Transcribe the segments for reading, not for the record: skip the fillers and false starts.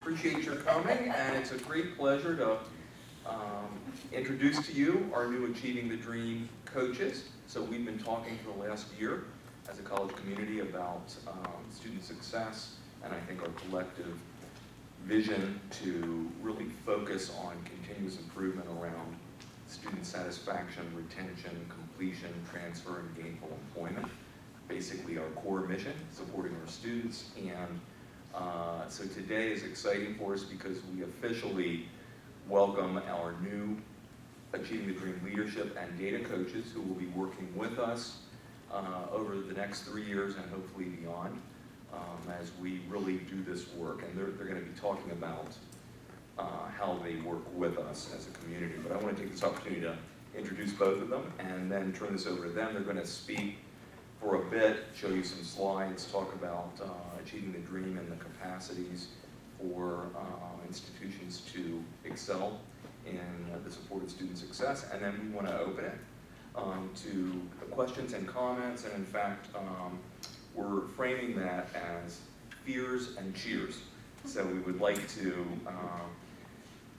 Appreciate your coming, and it's a great pleasure to introduce to you our new Achieving the Dream coaches. So we've been talking for the last year as a college community about student success, and I think our collective vision to really focus on continuous improvement around student satisfaction, retention, completion, transfer, and gainful employment. Basically our core mission, supporting our students. And so today is exciting for us because we officially welcome our new Achieving the Dream leadership and data coaches who will be working with us over the next 3 years and hopefully beyond as we really do this work. And they're going to be talking about how they work with us as a community. But I want to take this opportunity to introduce both of them and then turn this over to them. They're going to speak for a bit, show you some slides, talk about achieving the dream and the capacities for institutions to excel in the support of student success. And then we want to open it to questions and comments. And in fact, we're framing that as fears and cheers. So we would like to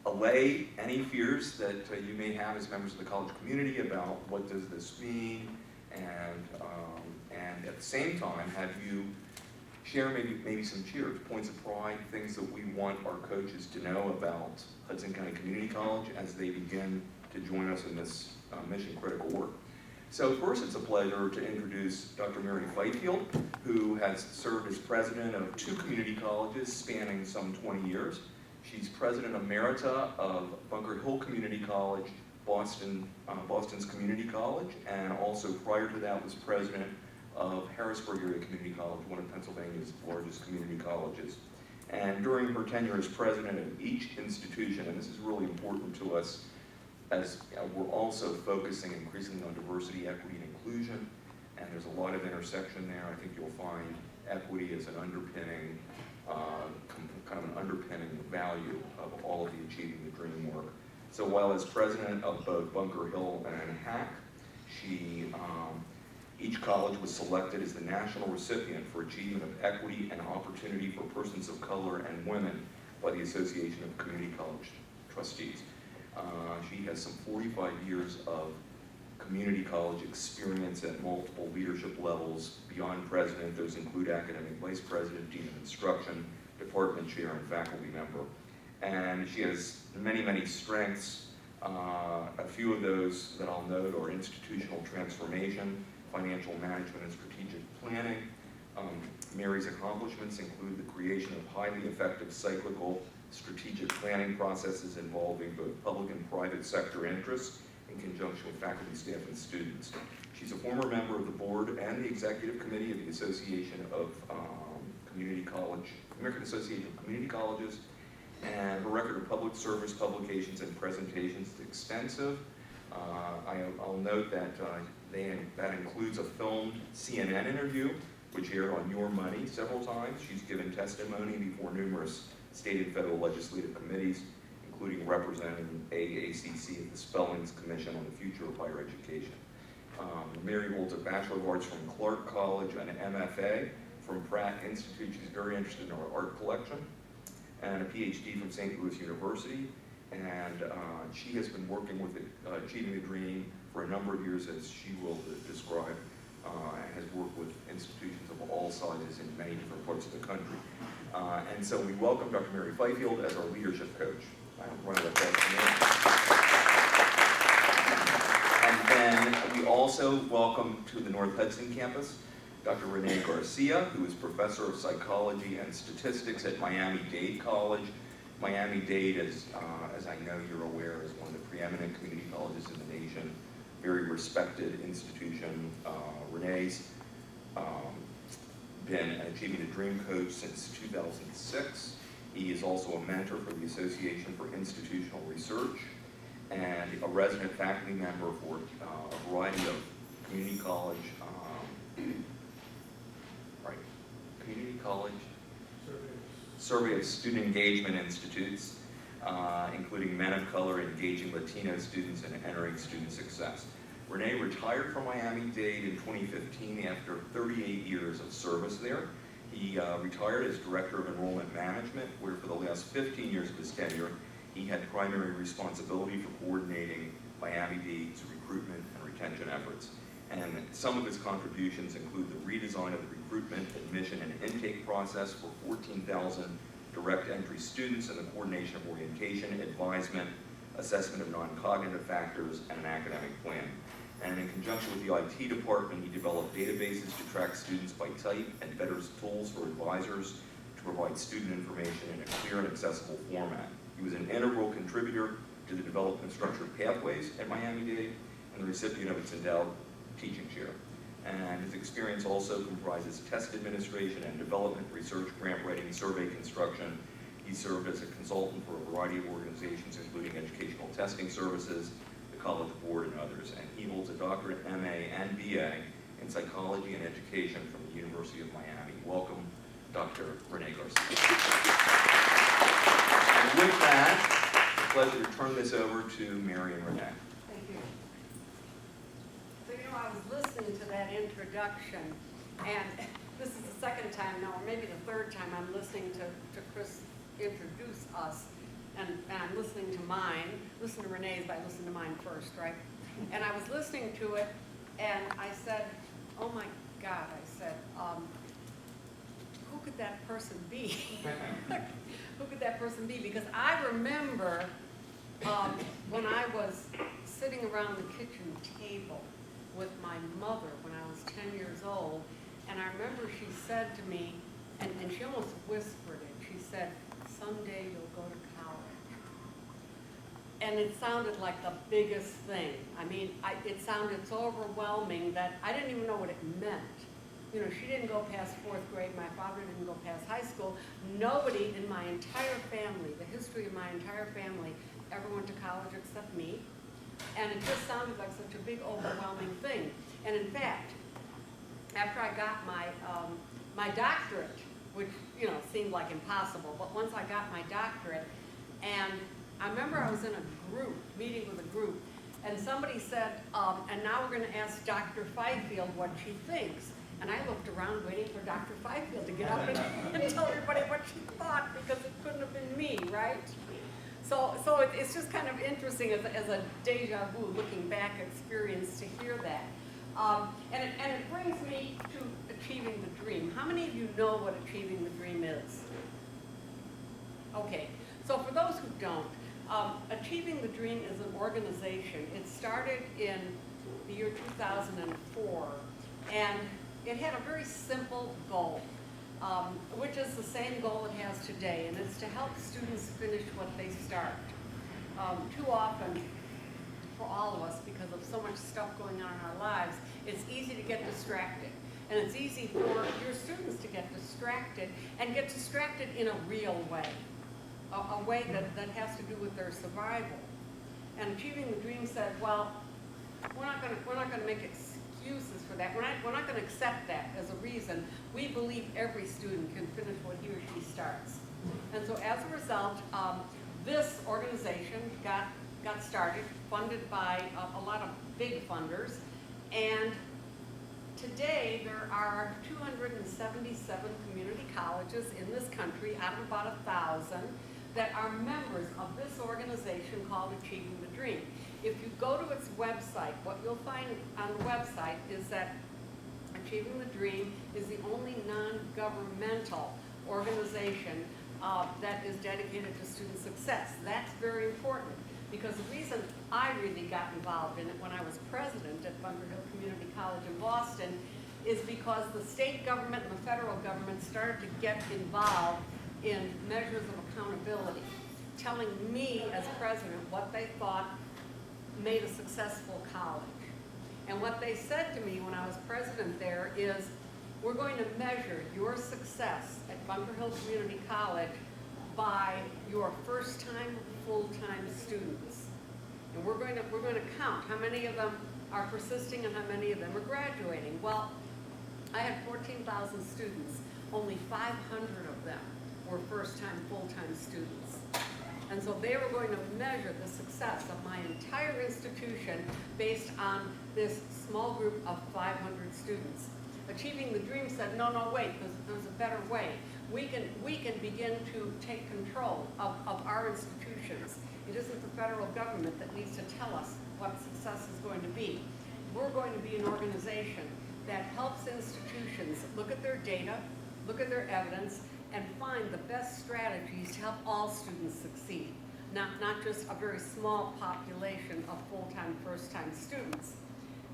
allay any fears that you may have as members of the college community about what does this mean, and at the same time have you share maybe some cheers, points of pride, things that we want our coaches to know about Hudson County Community College as they begin to join us in this mission critical work. So first, it's a pleasure to introduce Dr. Fifield, who has served as president of 2 community colleges spanning some 20 years. She's president emerita of Bunker Hill Community College, Boston's community college, and also prior to that was president of Harrisburg Area Community College, one of Pennsylvania's largest community colleges. And during her tenure as president of each institution, and this is really important to us as we're also focusing increasingly on diversity, equity, and inclusion, and there's a lot of intersection there. I think you'll find equity as an underpinning, kind of an underpinning value of all of the Achieving the Dream work. So while as president of both Bunker Hill and HAC, each college was selected as the national recipient for achievement of equity and opportunity for persons of color and women by the Association of Community College Trustees. She has some 45 years of community college experience at multiple leadership levels beyond president. Those include academic vice president, dean of instruction, department chair, and faculty member. And she has many, many strengths. A few of those that I'll note are institutional transformation, financial management, and strategic planning. Mary's accomplishments include the creation of highly effective cyclical strategic planning processes involving both public and private sector interests in conjunction with faculty, staff, and students. She's a former member of the board and the executive committee of the Association of American Association of Community Colleges, and her record of public service, publications, and presentations is extensive. I'll note that that includes a filmed CNN interview, which aired on Your Money several times. She's given testimony before numerous state and federal legislative committees, including representing HCCC at the Spellings Commission on the Future of Higher Education. Mary holds a Bachelor of Arts from Clark College and an MFA from Pratt Institute. She's very interested in our art collection, and a PhD from St. Louis University. And she has been working with Achieving the Dream for a number of years, as she will describe, and has worked with institutions of all sizes in many different parts of the country. And so we welcome Dr. Mary Fifield as our leadership coach. And then we also welcome to the North Hudson campus Dr. Rene Garcia, who is professor of psychology and statistics at Miami-Dade College. Miami-Dade, as I know you're aware, is one of the preeminent community colleges in the nation, very respected institution. Rene's been an Achieving the Dream coach since 2006. He is also a mentor for the Association for Institutional Research and a resident faculty member for a variety of community college, survey of student engagement institutes, including Men of Color engaging Latino students and entering student success. Rene retired from Miami-Dade in 2015 after 38 years of service there. He retired as Director of Enrollment Management, where for the last 15 years of his tenure, he had primary responsibility for coordinating Miami-Dade's recruitment and retention efforts. And some of his contributions include the redesign of the recruitment, admission, and intake process for 14,000 direct entry students and the coordination of orientation, advisement, assessment of non-cognitive factors, and an academic plan. And in conjunction with the IT department, he developed databases to track students by type and better tools for advisors to provide student information in a clear and accessible format. He was an integral contributor to the development of structured pathways at Miami-Dade and the recipient of its endowed teaching chair. And his experience also comprises test administration and development, research, grant writing, survey construction. He served as a consultant for a variety of organizations, including Educational Testing Services, the College Board, and others. And he holds a doctorate, MA, and BA in psychology and education from the University of Miami. Welcome, Dr. Rene Garcia. And with that, it's a pleasure to turn this over to Mary and Rene. Thank you. So, I was listening to that introduction, and this is the second time now, or maybe the third time I'm listening to Chris introduce us, and I'm listening to mine. Listen to Renee's, but I listened to mine first, right? And I was listening to it, and I said, oh my God, I said, who could that person be? Who could that person be? Because I remember when I was sitting around the kitchen table with my mother when I was 10 years old, and I remember she said to me, and she almost whispered it, she said, someday you'll go to college. And it sounded like the biggest thing. I mean, it sounded so overwhelming that I didn't even know what it meant. She didn't go past 4th grade, my father didn't go past high school. Nobody in my entire family, the history of my entire family, ever went to college except me. And it just sounded like such a big, overwhelming thing. And in fact, after I got my doctorate, which seemed like impossible, but once I got my doctorate, and I remember I was in a group, meeting with a group, and somebody said, and now we're going to ask Dr. Fifield what she thinks. And I looked around waiting for Dr. Fifield to get up and tell everybody what she thought, because it couldn't have been me, right? So it's just kind of interesting as a deja vu, looking back experience to hear that. And it brings me to achieving the dream. How many of you know what achieving the dream is? Okay, so for those who don't, Achieving the Dream is an organization. It started in the year 2004, and it had a very simple goal, which is the same goal it has today, and it's to help students finish what they start. Too often, for all of us, because of so much stuff going on in our lives, it's easy to get distracted. And it's easy for your students to get distracted, and get distracted in a real way, a way that has to do with their survival. And Achieving the Dream said, well, we're not going to make excuses for that. We're not going to accept that as a reason. We believe every student can finish what he or she starts. And so as a result, this organization got started, funded by a lot of big funders, and today there are 277 community colleges in this country out of about 1,000 that are members of this organization called Achieving the Dream. If you go to its website, what you'll find on the website is that Achieving the Dream is the only non-governmental organization that is dedicated to student success. That's very important, because the reason I really got involved in it when I was president at Bunker Hill Community College in Boston is because the state government and the federal government started to get involved in measures of accountability, telling me as president what they thought made a successful college. And what they said to me when I was president there is, we're going to measure your success at Bunker Hill Community College by your first-time, full-time students. And we're going to count how many of them are persisting and how many of them are graduating. Well, I had 14,000 students. Only 500 of them were first-time, full-time students. And so they were going to measure the success of my entire institution based on this small group of 500 students. Achieving the Dream said, no, wait, there's a better way. We can begin to take control of our institutions. It isn't the federal government that needs to tell us what success is going to be. We're going to be an organization that helps institutions look at their data, look at their evidence, and find the best strategies to help all students succeed, not just a very small population of full-time, first-time students.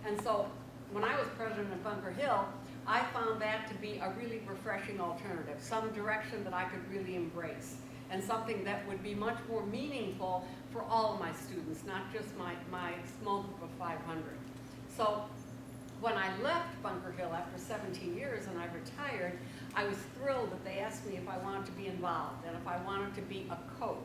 And so when I was president of Bunker Hill, I found that to be a really refreshing alternative, some direction that I could really embrace, and something that would be much more meaningful for all of my students, not just my small group of 500. So when I left Bunker Hill after 17 years and I retired, I was thrilled that they asked me if I wanted to be involved and if I wanted to be a coach.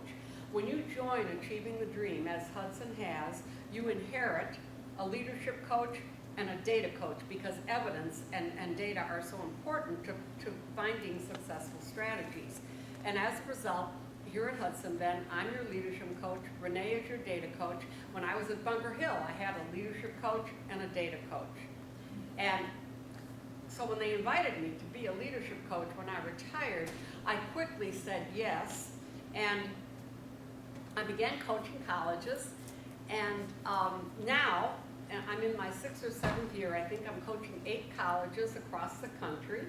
When you join Achieving the Dream, as Hudson has, you inherit a leadership coach and a data coach, because evidence and data are so important to finding successful strategies. And as a result, here at Hudson then, I'm your leadership coach, Rene is your data coach. When I was at Bunker Hill, I had a leadership coach and a data coach. And so when they invited me to be a leadership coach when I retired, I quickly said yes, and I began coaching colleges, and now, and I'm in my 6th or 7th year, I think I'm coaching 8 colleges across the country.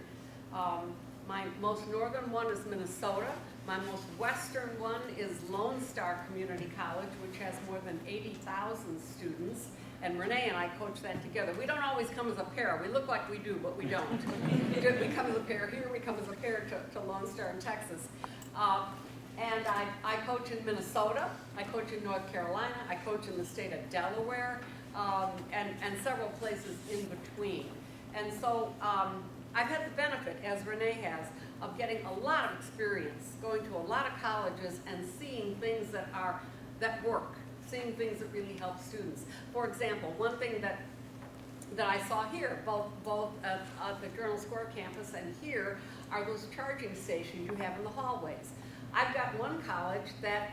My most northern one is Minnesota. My most western one is Lone Star Community College, which has more than 80,000 students. And Rene and I coach that together. We don't always come as a pair. We look like we do, but we don't. We come as a pair here, we come as a pair to Lone Star in Texas. And I coach in Minnesota, I coach in North Carolina, I coach in the state of Delaware, and several places in between. And so I've had the benefit, as Rene has, of getting a lot of experience, going to a lot of colleges and seeing things that work, seeing things that really help students. For example, one thing that I saw here, both at the Journal Square campus and here, are those charging stations you have in the hallways. I've got one college that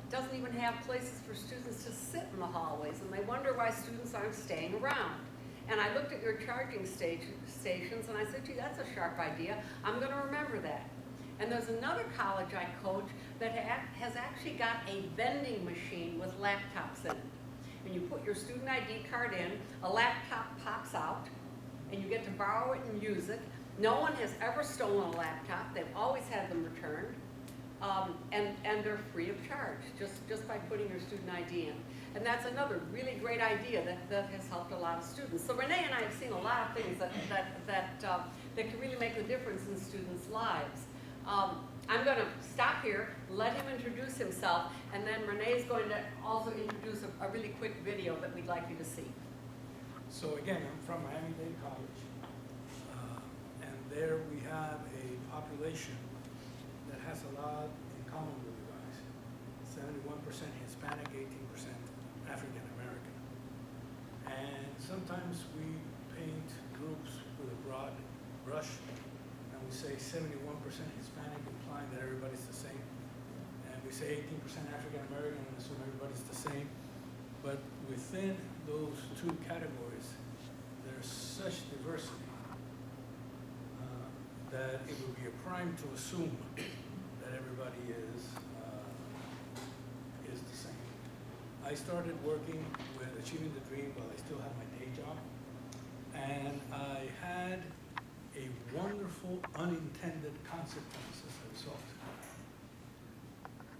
doesn't even have places for students to sit in the hallways, and they wonder why students aren't staying around. And I looked at your charging stations and I said, gee, that's a sharp idea. I'm going to remember that. And there's another college I coach that has actually got a vending machine with laptops in it. And you put your student ID card in, a laptop pops out, and you get to borrow it and use it. No one has ever stolen a laptop. They've always had them returned. And they're free of charge, just by putting your student ID in. And that's another really great idea that has helped a lot of students. So Rene and I have seen a lot of things that can really make a difference in students' lives. I'm going to stop here, let him introduce himself, and then Rene is going to also introduce a really quick video that we'd like you to see. So again, I'm from Miami-Dade College, and there we have a population that has a lot in common with you guys. 71% Hispanic, 18% African American. And sometimes we paint groups with a broad brush, and we say 71% Hispanic, implying that everybody's the same. And we say 18% African American and assume everybody's the same. But within those two categories, there's such diversity that it would be a crime to assume that everybody is the same. I started working with Achieving the Dream while I still had my day job, and I had a wonderful unintended consequence as a result.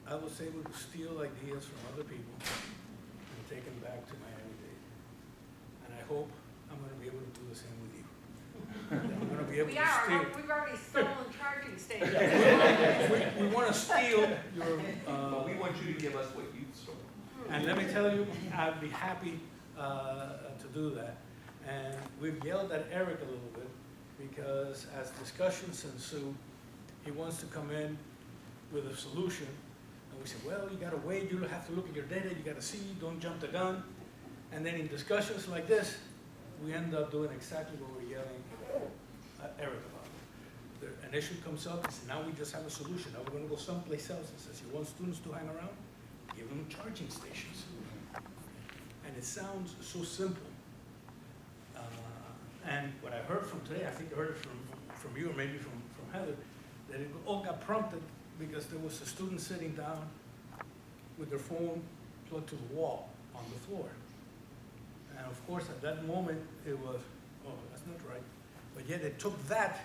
I was able to steal ideas from other people and take them back to Miami-Dade. And I hope I'm going to be able to do the same with you. I'm going to be able to steal. We've already stolen charging stations. We want to steal your... But we want you to give us what you've stolen. And let me tell you, I'd be happy to do that. And we've yelled at Eric a little bit because as discussions ensue, he wants to come in with a solution. And we say, well, you got to wait, you have to look at your data, you got to see, don't jump the gun. And then in discussions like this, we end up doing exactly what we're yelling at Eric about. An issue comes up, and now we just have a solution. Now we're going to go someplace else and says, you want students to hang around? Give them charging stations. And it sounds so simple. And what I heard from today, I think I heard it from you or maybe from Heather, that it all got prompted because there was a student sitting down with their phone plugged to the wall on the floor. And of course, at that moment, it was, oh, that's not right. But yet it took that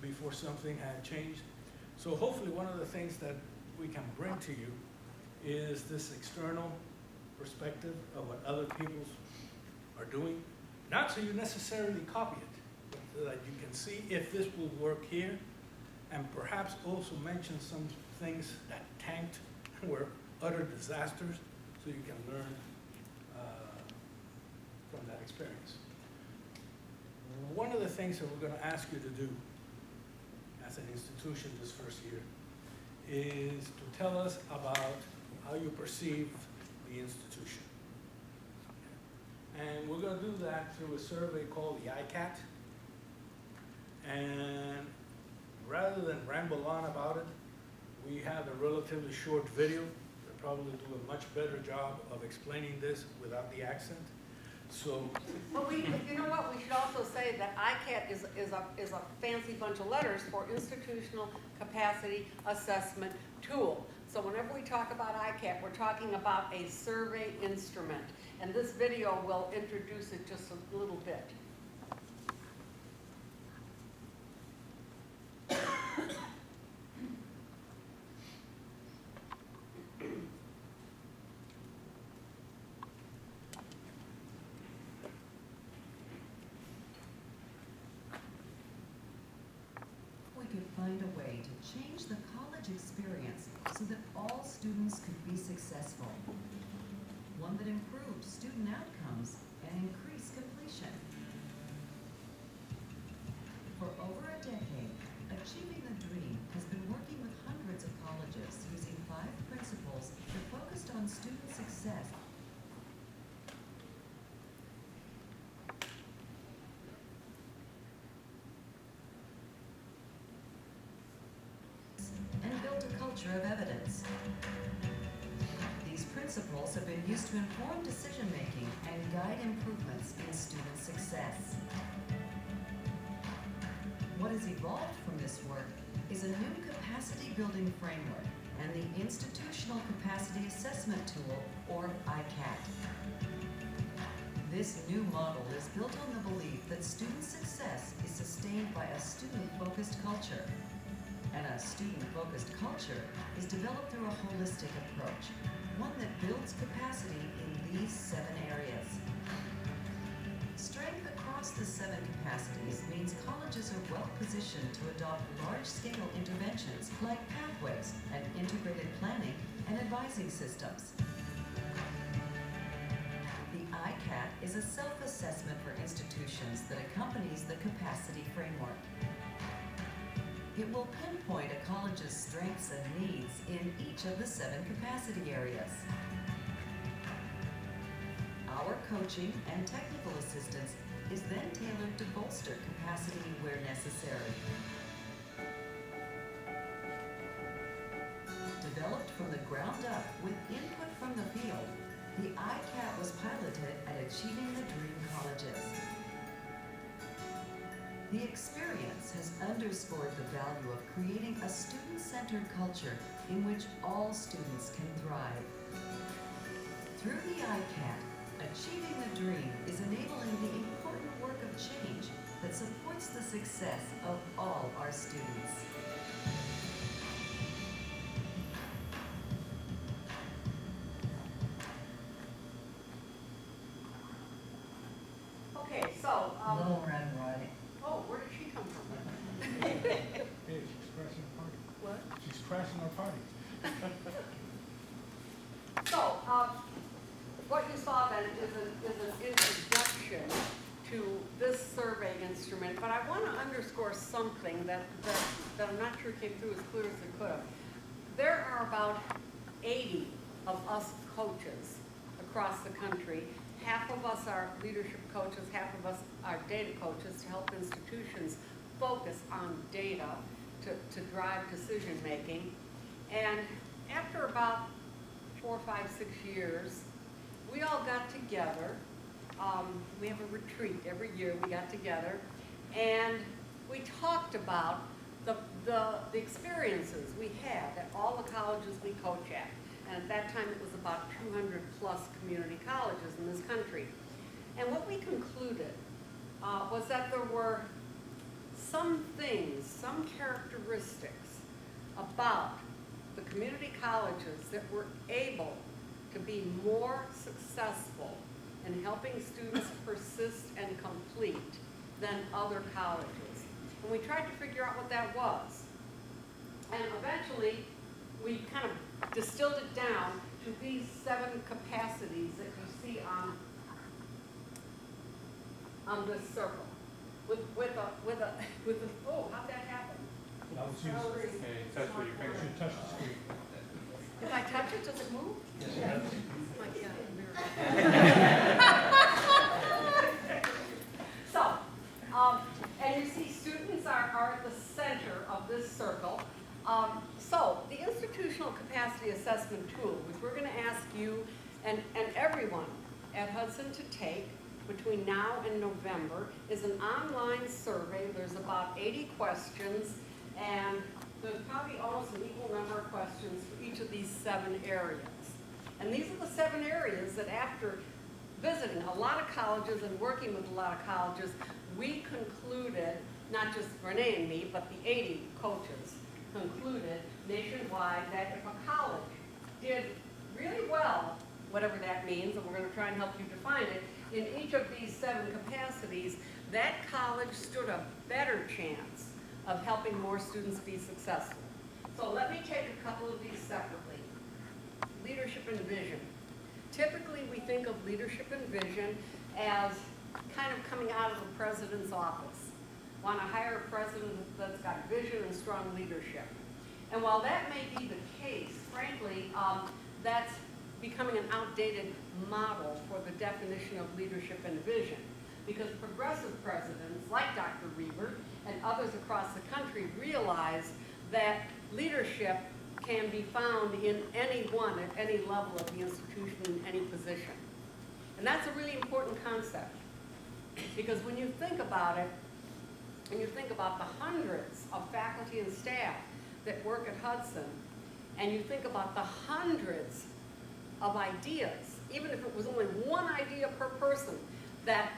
before something had changed. So hopefully one of the things that we can bring to you is this external perspective of what other people are doing. Not so you necessarily copy it, but so that you can see if this will work here, and perhaps also mention some things that tanked were utter disasters, so you can learn from that experience. One of the things that we're going to ask you to do as an institution this first year is to tell us about how you perceive the institution. And we're going to do that through a survey called the ICAT. And rather than ramble on about it, we have a relatively short video that probably do a much better job of explaining this without the accent. So, But you know what, we should also say that ICAT is a fancy bunch of letters for Institutional Capacity Assessment Tool. So whenever we talk about ICAT, we're talking about a survey instrument. And this video will introduce it just a little bit. We could find a way to change the college experience so that all students could be successful. One that improved student outcomes and increased completion. For over a decade, Achieving the Dream has been working with hundreds of colleges using 5 principles that focused on student success and built a culture of evidence. These principles have been used to inform decision-making and guide improvements in student success. What has evolved from this work is a new capacity-building framework and the Institutional Capacity Assessment Tool, or ICAT. This new model is built on the belief that student success is sustained by a student-focused culture. And a student-focused culture is developed through a holistic approach, one that builds capacity in these 7 areas. Strength across the 7 capacities means colleges are well positioned to adopt large-scale interventions like pathways and integrated planning and advising systems. The ICAT is a self-assessment for institutions that accompanies the capacity framework. It will pinpoint a college's strengths and needs in each of the 7 capacity areas. Our coaching and technical assistance is then tailored to bolster capacity where necessary. Developed from the ground up with input from the field, the ICAT was piloted at Achieving the Dream colleges. The experience has underscored the value of creating a student-centered culture in which all students can thrive. Through the ICAT, Achieving the Dream is enabling the important work of change that supports the success of all our students. Okay, so, Little Red Riding. oh, where did she come from? hey, she's crashing our party. What? She's crashing our party. So, what you saw then is an introduction to this survey instrument, but I want to underscore something that I'm not sure came through as clear as it could have. There are about 80 of us coaches across the country. Half of us are leadership coaches, half of us are data coaches to help institutions focus on data to drive decision making. And after about 4, 5, 6 years, we all got together we have a retreat every year. We got together and we talked about the experiences we had at all the colleges we coach at. And at that time it was about 200 plus community colleges in this country. And what we concluded was that there were some things, some characteristics about the community colleges that were able to be more successful in helping students persist and complete than other colleges. And we tried to figure out what that was. And eventually, we kind of distilled it down to these 7 capacities that you see on this circle. With a, oh, how'd that happen? Hey, touch with your finger. You should touch the screen. If I touch it, does it move? Yes. My God, so, and you see students are at the center of this circle. So, the institutional capacity assessment tool, which we're going to ask you and everyone at Hudson to take between now and November, is an online survey. There's about 80 questions, and there's probably almost an equal number of questions for each of these 7 areas. And these are the 7 areas that after visiting a lot of colleges and working with a lot of colleges, we concluded, not just Rene and me, but the 80 coaches concluded nationwide that if a college did really well, whatever that means, and we're going to try and help you define it, in each of these 7 capacities, that college stood a better chance of helping more students be successful. So let me take a couple of these separately. Leadership and vision. Typically, we think of leadership and vision as kind of coming out of the president's office. Want to hire a president that's got vision and strong leadership. And while that may be the case, frankly, that's becoming an outdated model for the definition of leadership and vision. Because progressive presidents, like Dr. Reber and others across the country, realize that leadership can be found in anyone at any level of the institution, in any position. And that's a really important concept. Because when you think about it, and you think about the hundreds of faculty and staff that work at Hudson, and you think about the hundreds of ideas, even if it was only one idea per person that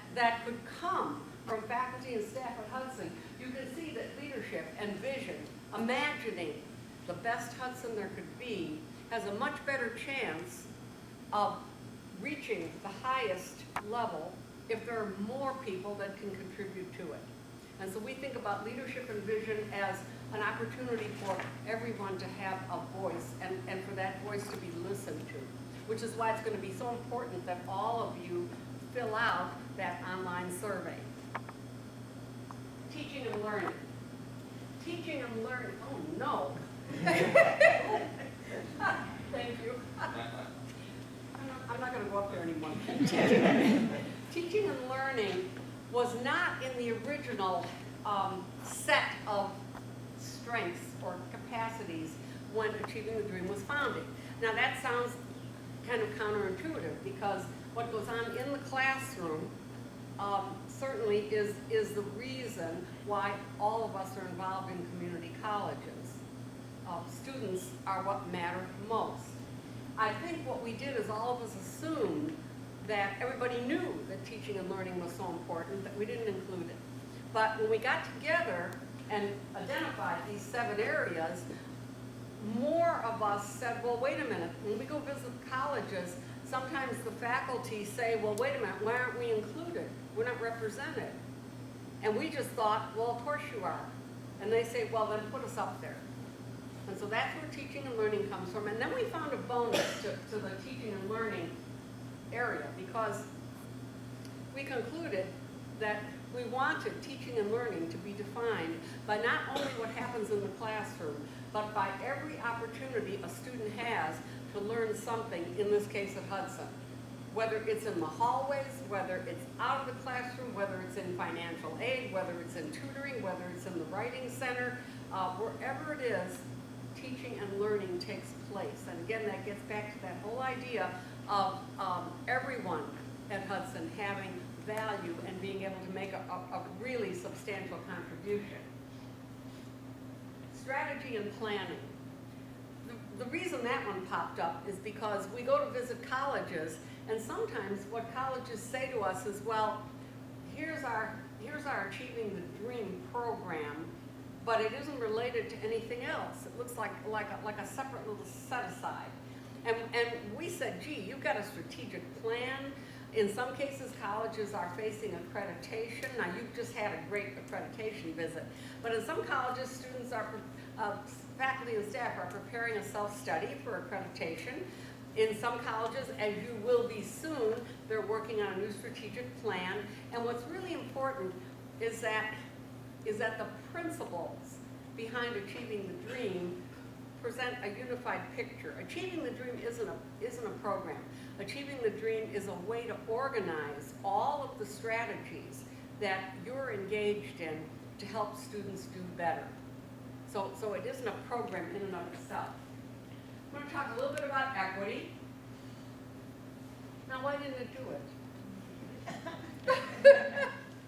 could come from faculty and staff at Hudson, you can see that leadership and vision, imagining the best Hudson there could be, has a much better chance of reaching the highest level if there are more people that can contribute to it. And so we think about leadership and vision as an opportunity for everyone to have a voice and for that voice to be listened to, which is why it's going to be so important that all of you fill out that online survey. Teaching and learning. Teaching and learning, oh no. Thank you. I'm not going to go up there anymore. Teaching and learning was not in the original set of strengths or capacities when Achieving the Dream was founded. Now that sounds kind of counterintuitive because what goes on in the classroom certainly is the reason why all of us are involved in community colleges. Students are what matter most. I think what we did is all of us assumed that everybody knew that teaching and learning was so important that we didn't include it. But when we got together and identified these 7 areas, more of us said, well, wait a minute, when we go visit colleges, sometimes the faculty say, well, wait a minute, why aren't we included? We're not represented. And we just thought, well, of course you are. And they say, well, then put us up there. And so that's where teaching and learning comes from. And then we found a bonus to the teaching and learning area because we concluded that we wanted teaching and learning to be defined by not only what happens in the classroom, but by every opportunity a student has to learn something, in this case at Hudson. Whether it's in the hallways, whether it's out of the classroom, whether it's in financial aid, whether it's in tutoring, whether it's in the writing center, wherever it is, teaching and learning takes place. And again, that gets back to that whole idea of everyone at Hudson having value and being able to make a really substantial contribution. Strategy and planning. The reason that one popped up is because we go to visit colleges, and sometimes what colleges say to us is, well, here's our Achieving the Dream program, but it isn't related to anything else. It looks like a separate little set-aside. And we said, gee, you've got a strategic plan. In some cases, colleges are facing accreditation. Now, you've just had a great accreditation visit. But in some colleges, students are, faculty and staff are preparing a self-study for accreditation. In some colleges, as you will be soon, they're working on a new strategic plan. And what's really important is that the principles behind Achieving the Dream present a unified picture. Achieving the Dream isn't a program. Achieving the Dream is a way to organize all of the strategies that you're engaged in to help students do better. So it isn't a program in and of itself. I'm going to talk a little bit about equity. Now, why didn't it do it?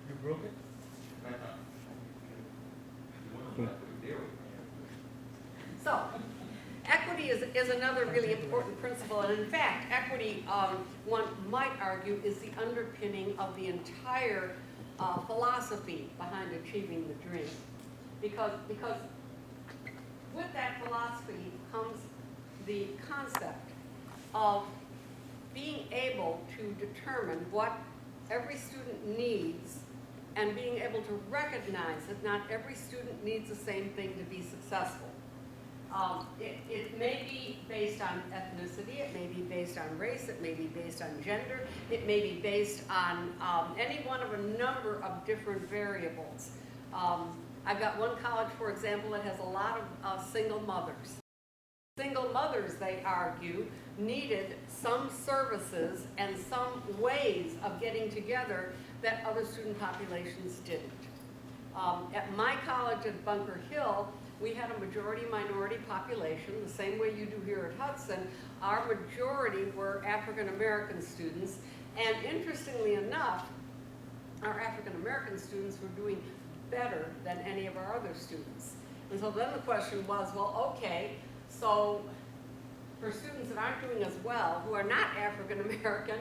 You broke it? So, equity is another really important principle, and in fact, equity, one might argue, is the underpinning of the entire philosophy behind Achieving the Dream. Because with that philosophy comes the concept of being able to determine what every student needs and being able to recognize that not every student needs the same thing to be successful. It may be based on ethnicity, it may be based on race, it may be based on gender, it may be based on any one of a number of different variables. I've got one college, for example, that has a lot of single mothers. Single mothers, they argue, needed some services and some ways of getting together that other student populations didn't. At my college at Bunker Hill, we had a majority-minority population, the same way you do here at Hudson. Our majority were African-American students, and interestingly enough, our African-American students were doing better than any of our other students. And so then the question was, well, okay, so for students that aren't doing as well, who are not African-American,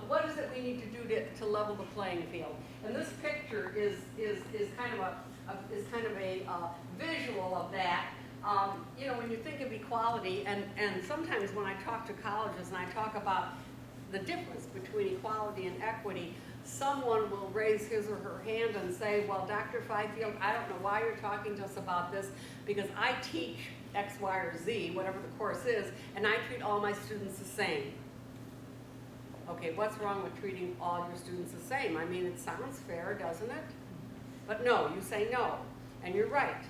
what is it we need to do to level the playing field? And this picture is kind of a visual of that. You know, when you think of equality, and sometimes when I talk to colleges and I talk about the difference between equality and equity, someone will raise his or her hand and say, well, Dr. Fifield, I don't know why you're talking to us about this, because I teach X, Y, or Z, whatever the course is, and I treat all my students the same. Okay, what's wrong with treating all your students the same? I mean, it sounds fair, doesn't it? But no, you say no, and you're right.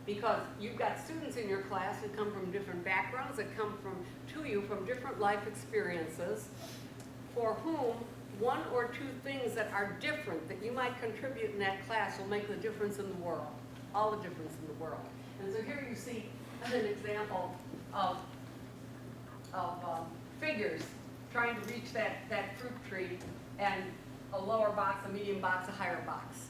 Because you've got students in your class that come from different backgrounds, that come to you from different life experiences, for whom one or two things that are different that you might contribute in that class will make the difference in the world, all the difference in the world. And so here you see an example of figures trying to reach that fruit tree, and a lower box, a medium box, a higher box.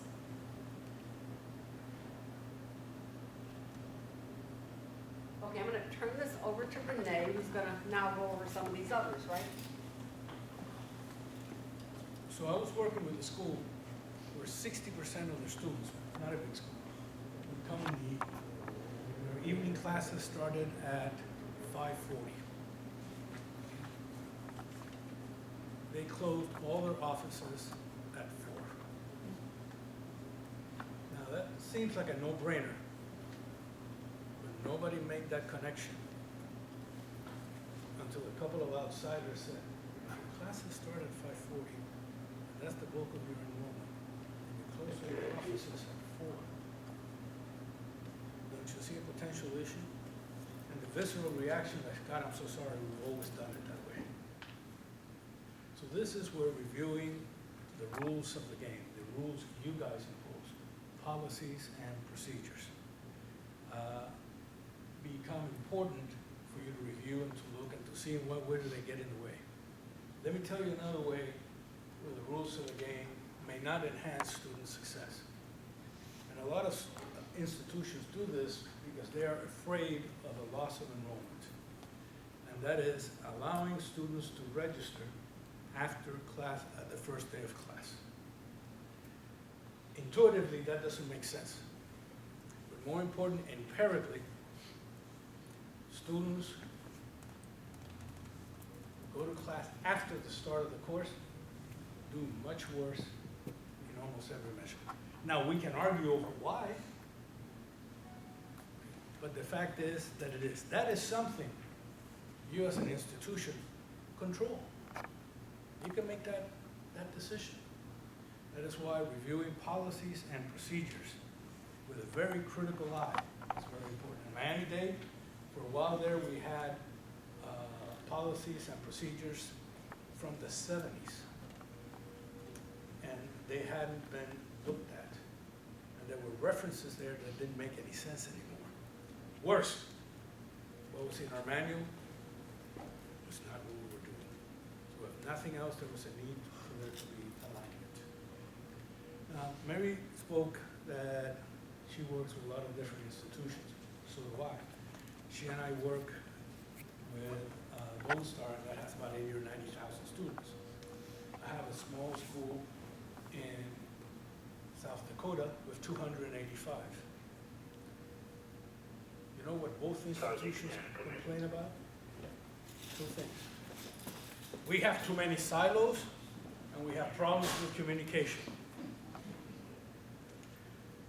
Okay, I'm going to turn this over to Rene, who's going to now go over some of these others, right? So I was working with a school where 60% of the students, not a big school, would come in the their evening classes started at 5:40. They closed all their offices at 4. Now that seems like a no-brainer, but nobody made that connection until a couple of outsiders said, classes start at 5:40. That's the bulk of your enrollment. And you close your offices at 4. Don't you see a potential issue? And the visceral reaction is, God, I'm so sorry, we've always done it that way. So this is where reviewing the rules of the game, the rules you guys impose, policies and procedures, become important for you to review and to look and to see in what way do they get in the way. Let me tell you another way with the rules of the game may not enhance student success. And a lot of institutions do this because they are afraid of a loss of enrollment. And that is allowing students to register after class, at the first day of class. Intuitively, that doesn't make sense. But more important, empirically, students who go to class after the start of the course do much worse in almost every measure. Now, we can argue over why, but the fact is that it is. That is something you as an institution control. You can make that decision. That is why reviewing policies and procedures with a very critical eye is very important. In Miami-Dade, for a while there, we had policies and procedures from the 70s, and they hadn't been looked at. And there were references there that didn't make any sense anymore. Worse, what was in our manual was not what we were doing. So if nothing else, there was a need for there to be alignment. Mary spoke that she works with a lot of different institutions. So do I. She and I work with Lone Star, and that has about 80 or 90,000 students. I have a small school in South Dakota with 285. You know what both institutions complain about? Two things. We have too many silos, and we have problems with communication.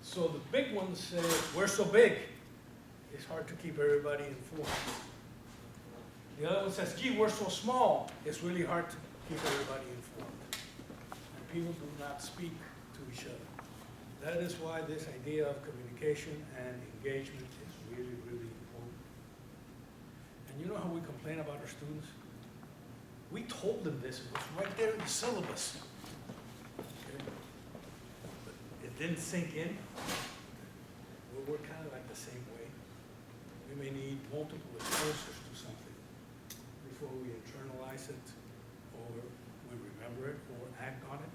So the big ones say, we're so big, it's hard to keep everybody informed. The other one says, gee, we're so small, it's really hard to keep everybody informed. And people do not speak to each other. That is why this idea of communication and engagement is really, really important. And you know how we complain about our students? We told them this, it was right there in the syllabus. Okay? But it didn't sink in. We're kind of like the same way. We may need multiple exposures to something before we internalize it, or we remember it, or act on it.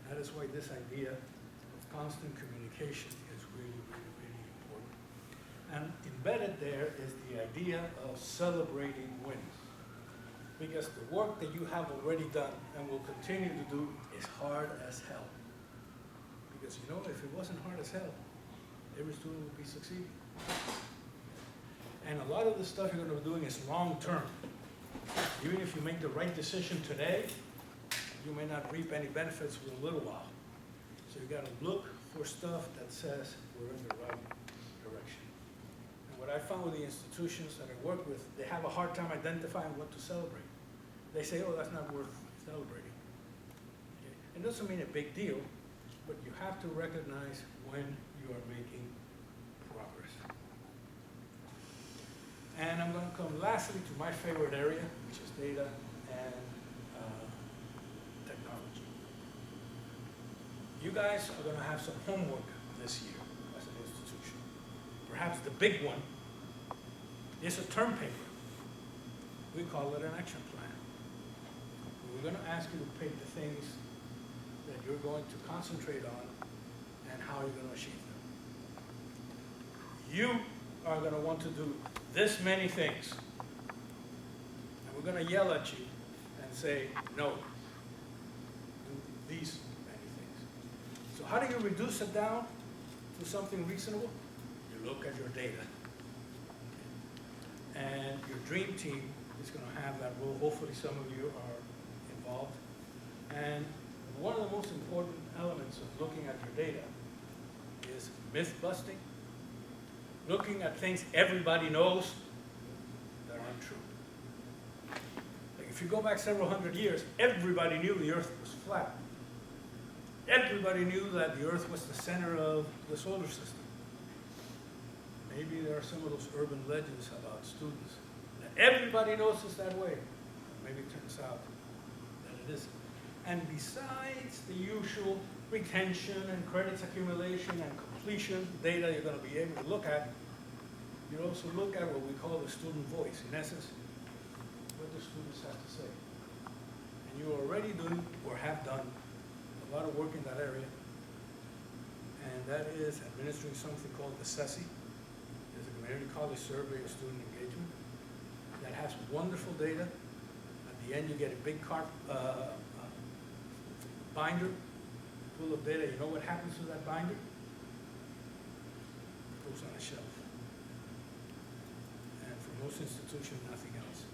That is why this idea of constant communication is really, really, really important. And embedded there is the idea of celebrating wins. Because the work that you have already done and will continue to do is hard as hell. Because you know, if it wasn't hard as hell, every student would be succeeding. And a lot of the stuff you're going to be doing is long-term. Even if you make the right decision today, you may not reap any benefits for a little while. So you got to look for stuff that says we're in the right direction. And what I found with the institutions that I work with, they have a hard time identifying what to celebrate. They say, oh, that's not worth celebrating. Okay? It doesn't mean a big deal, but you have to recognize when you are making progress. And I'm going to come lastly to my favorite area, which is data and technology. You guys are going to have some homework this year as an institution. Perhaps the big one is a term paper. We call it an action plan. We're going to ask you to pick the things that you're going to concentrate on and how you're going to achieve them. You are going to want to do this many things. And we're going to yell at you and say, no, do these many things. So how do you reduce it down to something reasonable? You look at your data. And your dream team is going to have that role. Hopefully some of you are involved. And one of the most important elements of looking at your data is myth busting. Looking at things everybody knows that aren't true. Like if you go back several hundred years, everybody knew the Earth was flat. Everybody knew that the Earth was the center of the solar system. Maybe there are some of those urban legends about students that everybody knows it's that way. Maybe it turns out that it isn't. And besides the usual retention and credits accumulation and completion data you're going to be able to look at, you also look at what we call the student voice. In essence, what the students have to say. And and you already do or have done a lot of work in that area, and that is administering something called the CCCC. It's a community college survey of student engagement that has wonderful data. At the end, you get a big binder full of data. You know what happens to that binder? It goes on a shelf. And for most institutions, nothing else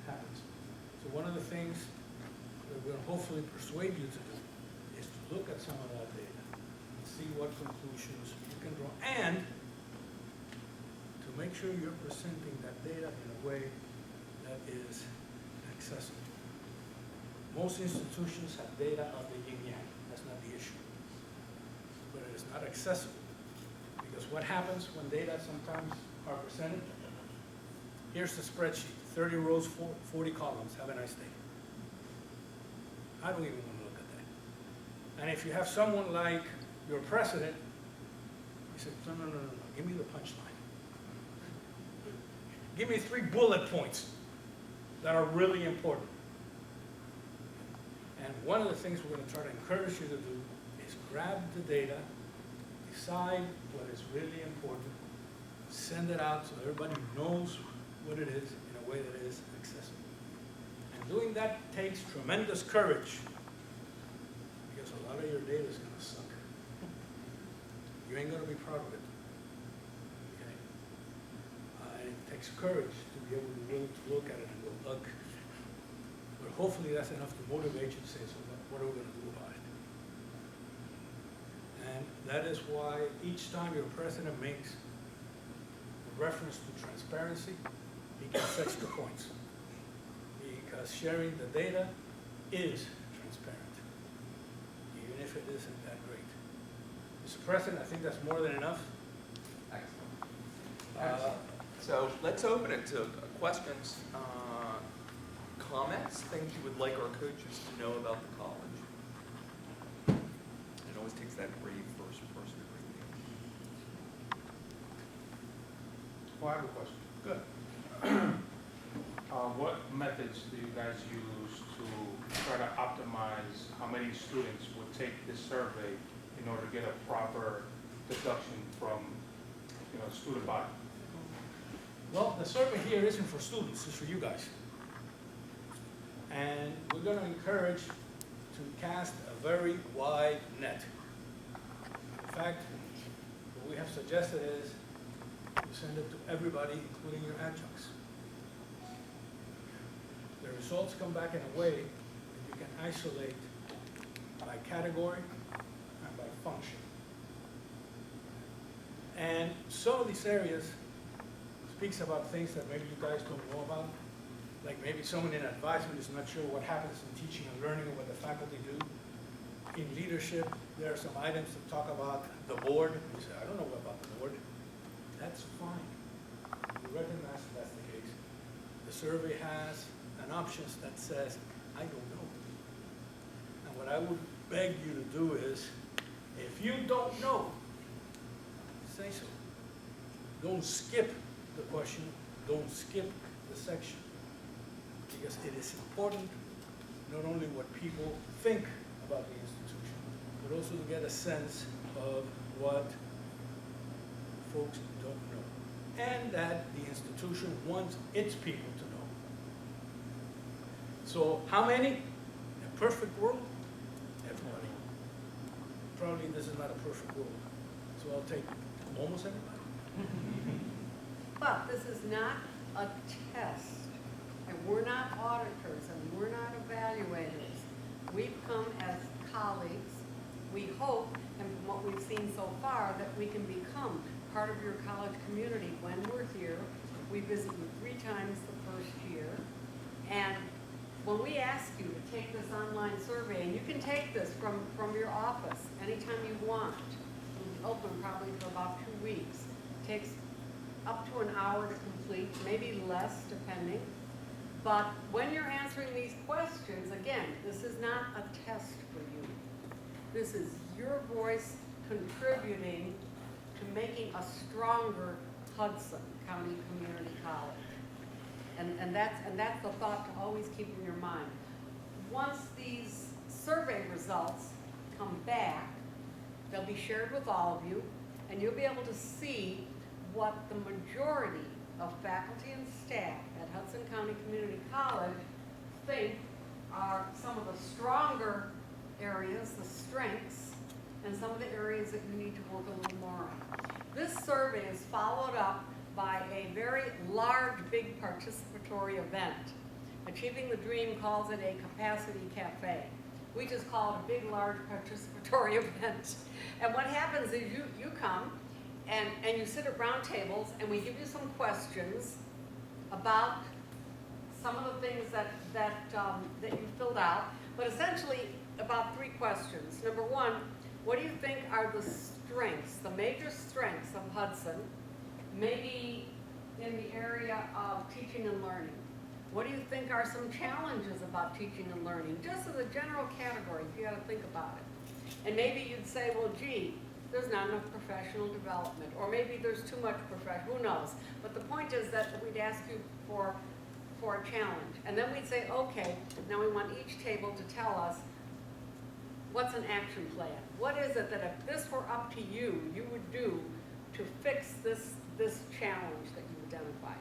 happens. So one of the things that we'll hopefully persuade you to do is to look at some of that data and see what conclusions you can draw, and to make sure you're presenting that data in a way that is accessible. Most institutions have data of the yin-yang. That's not the issue. But it is not accessible, because what happens when data sometimes are presented? Here's the spreadsheet, 30 rows, 40 columns. Have a nice day. I don't even want to look at that. And if you have someone like your president, he said, no, give me the punchline. Give me 3 bullet points that are really important. And one of the things we're going to try to encourage you to do is grab the data, decide what is really important, send it out so everybody knows what it is in a way that is accessible. And doing that takes tremendous courage, because a lot of your data is going to suck. You ain't going to be proud of it. Okay? And it takes courage to be able to be willing to look at it and go, ugh. But hopefully that's enough to motivate you to say, so what are we going to do about it? And that is why each time your president makes a reference to transparency, he gets extra points. Because sharing the data is transparent, even if it isn't that great. Mr. President, I think that's more than enough. Excellent. So let's open it to questions, comments, things you would like our coaches to know about the college. It always takes that brave first person to bring it. Well, I have a question. Good. What methods do you guys use to try to optimize how many students would take this survey in order to get a proper deduction from, student body? Well, the survey here isn't for students, it's for you guys. And we're going to encourage to cast a very wide net. In fact, what we have suggested is to send it to everybody, including your adjuncts. The results come back in a way that you can isolate by category and by function. And some of these areas speaks about things that maybe you guys don't know about. Like maybe someone in advisement is not sure what happens in teaching and learning or what the faculty do. In leadership, there are some items that talk about the board. You say, I don't know about the board. That's fine. We recognize that's the case. The survey has an option that says, I don't know. And what I would beg you to do is, if you don't know, say so. Don't skip the question. Don't skip the section. Because it is important not only what people think about the institution, but also to get a sense of what folks don't know, and that the institution wants its people to know. So how many? In a perfect world, everybody. Probably this is not a perfect world, so I'll take almost everybody. But this is not a test, and we're not auditors, and we're not evaluators. We've come as colleagues. We hope, and from what we've seen so far, that we can become part of your college community when we're here. We visit you 3 times the first year. And when we ask you to take this online survey, and you can take this from your office anytime you want. It'll be open probably for about 2 weeks. Takes up to an hour to complete, maybe less depending. But when you're answering these questions, again, this is not a test for you. This is your voice contributing to making a stronger Hudson County Community College. And that's the thought to always keep in your mind. once these survey results come back, they'll be shared with all of you, and you'll be able to see what the majority of faculty and staff at Hudson County Community College think are some of the stronger areas, the strengths, and some of the areas that you need to work a little more on. This survey is followed up by a very large, big participatory event. Achieving the Dream calls it a capacity cafe. We just call it a big, large participatory event. And what happens is you come and you sit at round tables, and we give you some questions about some of the things that you filled out, but essentially about 3 questions. Number 1, what do you think are the strengths, the major strengths of Hudson, maybe in the area of teaching and learning? What do you think are some challenges about teaching and learning? Just as a general category, if you had to think about it. And maybe you'd say, well, gee, there's not enough professional development, or maybe there's too much professional, who knows? But the point is that we'd ask you for a challenge. And then we'd say, okay, now we want each table to tell us what's an action plan. What is it that if this were up to you, you would do to fix this challenge that you identified?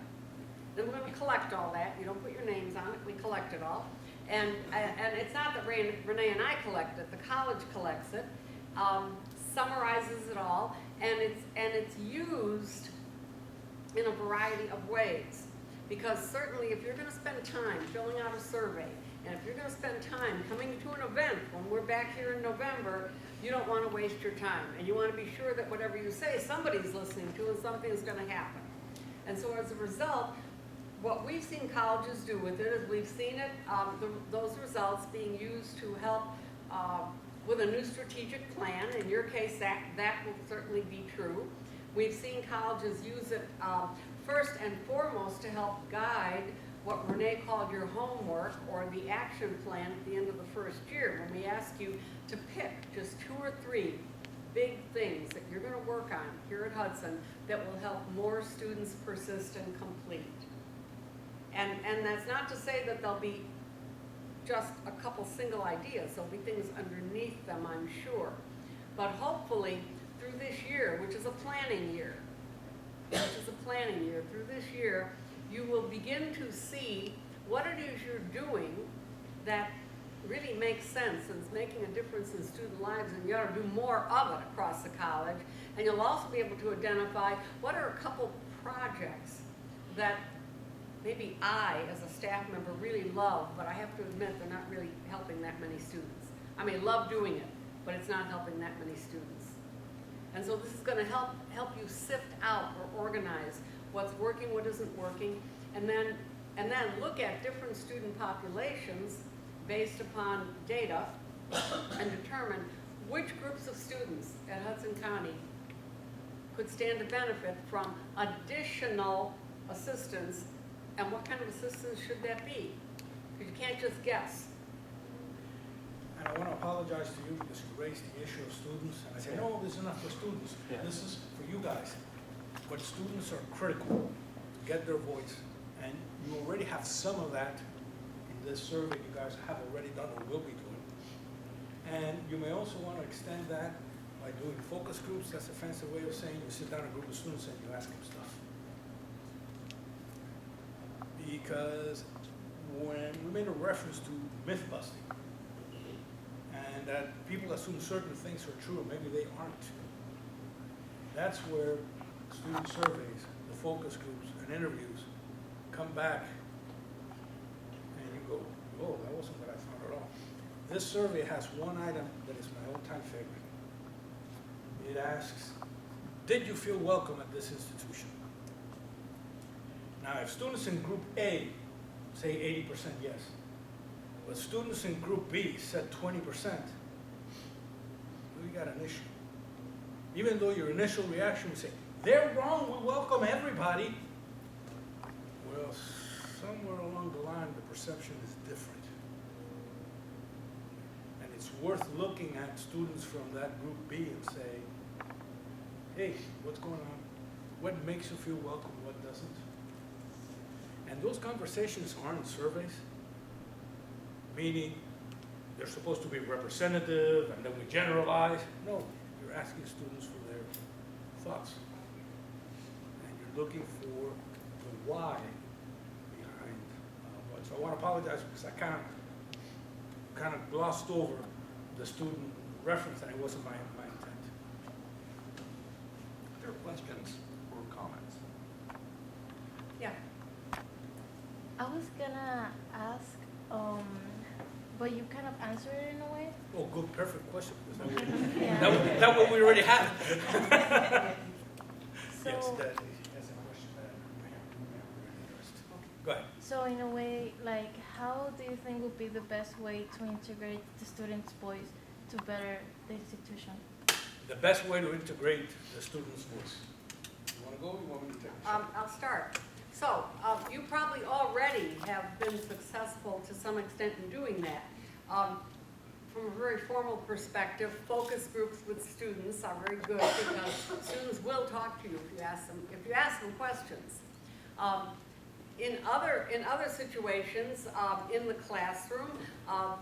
Then we're going to collect all that. You don't put your names on it. We collect it all. And it's not that Rene and I collect it. The college collects it, summarizes it all, and it's used in a variety of ways. Because certainly if you're going to spend time filling out a survey, and if you're going to spend time coming to an event when we're back here in November, you don't want to waste your time. And you want to be sure that whatever you say, somebody's listening to, and something's going to happen. And so as a result, what we've seen colleges do with it is we've seen it, those results being used to help with a new strategic plan. In your case, that will certainly be true. We've seen colleges use it first and foremost to help guide what Rene called your homework, or the action plan at the end of the first year, when we ask you to pick just 2 or 3 big things that you're going to work on here at Hudson that will help more students persist and complete. And that's not to say that there'll be just a couple single ideas. There'll be things underneath them, I'm sure. But hopefully, through this year, which is a planning year, through this year, you will begin to see what it is you're doing that really makes sense and is making a difference in student lives, and you ought to do more of it across the college. And you'll also be able to identify what are a couple projects that maybe I, as a staff member, really love, but I have to admit they're not really helping that many students. I may love doing it, but it's not helping that many students. And so this is going to help you sift out or organize what's working, what isn't working, and then look at different student populations based upon data and determine which groups of students at Hudson County could stand to benefit from additional assistance, and what kind of assistance should that be? Because you can't just guess. And I want to apologize to you because you raised the issue of students, and I said, no, this is not for students. Yeah. This is for you guys. But students are critical to get their voice, and you already have some of that in this survey you guys have already done or will be doing. And you may also want to extend that by doing focus groups. That's a fancy way of saying you sit down a group of students and you ask them stuff. Because when we made a reference to myth busting, and that people assume certain things are true, maybe they aren't. That's where student surveys, the focus groups, and interviews come back, and you go, oh, that wasn't what I thought at all. This survey has one item that is my all-time favorite. It asks, did you feel welcome at this institution? Now, if students in group A say 80% yes, but students in group B said 20%, we got an issue. Even though your initial reaction would say, they're wrong, we welcome everybody. Well, somewhere along the line, the perception is different. And it's worth looking at students from that group B and say, hey, what's going on? What makes you feel welcome, what doesn't? And those conversations aren't surveys, meaning they're supposed to be representative, and then we generalize. No, you're asking students for their thoughts. And you're looking for the why behind what. So I want to apologize because I kind of glossed over the student reference, and it wasn't my intent. Are there questions or comments? Yeah. I was gonna ask, but you kind of answered it in a way. Oh, good, perfect question. Because Yeah. that what we already have. So, Yes, that is a question that we have already addressed. Go ahead. so in a way, like, how do you think would be the best way to integrate the students' voice to better the institution? The best way to integrate the student's voice. You want to go? You want me to take a shot? I'll start. So, you probably already have been successful to some extent in doing that. From a very formal perspective, focus groups with students are very good because students will talk to you if you ask them questions. In other situations, in the classroom,